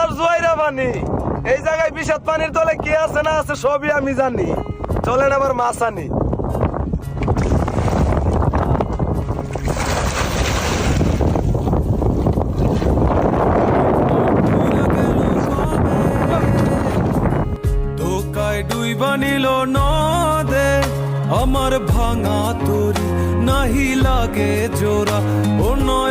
শালার জুয়াইরা পানি। এই জায়গায় বিষাদ পানির তলে কি আছে না আছে সবই আমি জানি। চলেন আবার মাছ আনি। ধোকায় ডুইবা নিল নদে আমার ভাঙা তরি নাহি লাগে জোড়া ও নয়